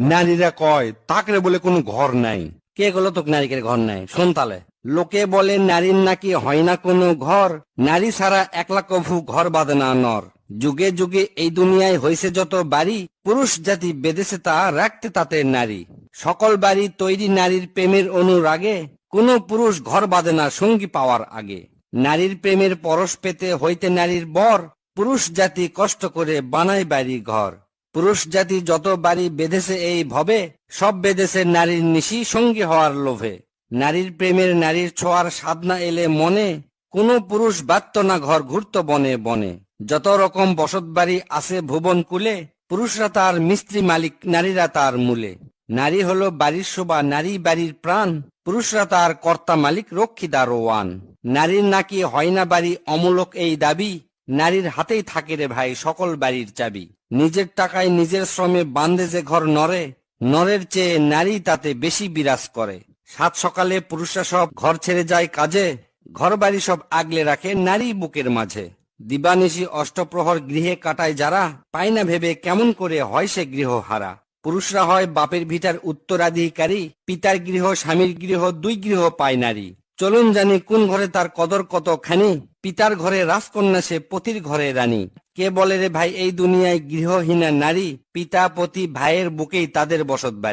নারীরা কয় তাকরে বলে কোনো ঘর নাই। কে গেল তোক নারীকের ঘর নাই? শোন তালে। লোকে বলে নারীর নাকি হয় না কোনো ঘর, নারী ছাড়া একলা কভু ঘর বাঁধে না নর। যুগে যুগে এই দুনিয়ায় হয়েছে যত বাড়ি, পুরুষ জাতি বেঁধেছে তা রাখতে তাতে নারী। সকল বাড়ি তৈরি নারীর প্রেমের অনুরাগে, কোনো পুরুষ ঘর বাঁধে না সঙ্গী পাওয়ার আগে। নারীর প্রেমের পরশ পেতে হইতে নারীর বর, পুরুষ জাতি কষ্ট করে বানায় বাড়ি ঘর। পুরুষ জাতি যত বাড়ি বেঁধেছে এই ভবে, সব বেঁধেছে নারীর নিশি সঙ্গী হওয়ার লোভে। নারীর প্রেমের নারীর ছোঁয়ার সাধনা এলে মনে, কোনো পুরুষ বাঁধত না ঘর ঘুরত বনে বনে। যত রকম বসত বাড়ি আছে ভুবন কুলে, পুরুষরা তার মিস্ত্রি মালিক, নারীরা তার মূলে। নারী হলো বাড়ির শোভা, নারী বাড়ির প্রাণ, পুরুষরা তার কর্তা মালিক, রক্ষী দারোয়ান। নারীর নাকি হয় না বাড়ি অমূলক এই দাবি, নারীর হাতেই থাকে রে ভাই সকল বাড়ির চাবি। নিজের টাকায় নিজের শ্রমে বাঁধে যে ঘর নরে, নরের চেয়ে নারী তাতে বেশি বিরাজ করে। সাত সকালে পুরুষরা সব ঘর ছেড়ে যায় কাজে, ঘর বাড়ি সব আগলে রাখে নারী বুকের মাঝে। দিবানিশি অষ্টপ্রহর গৃহে কাটায় যারা, পায় না ভেবে কেমন করে হয় সে গৃহ হারা। পুরুষরা হয় বাপের ভিটার উত্তরাধিকারী, পিতার গৃহ স্বামীর গৃহ দুই গৃহ পায় নারী। চলুন জানি কোন ঘরে তার কদর কতখানি, পিতার ঘরে রাজকন্যা সে পতির ঘরে রানী। কে বলে রে ভাই এই দুনিয়ায় গৃহহীনা নারী, পিতা পতি ভাইয়ের বুকেই তাদের বসত বাড়ি।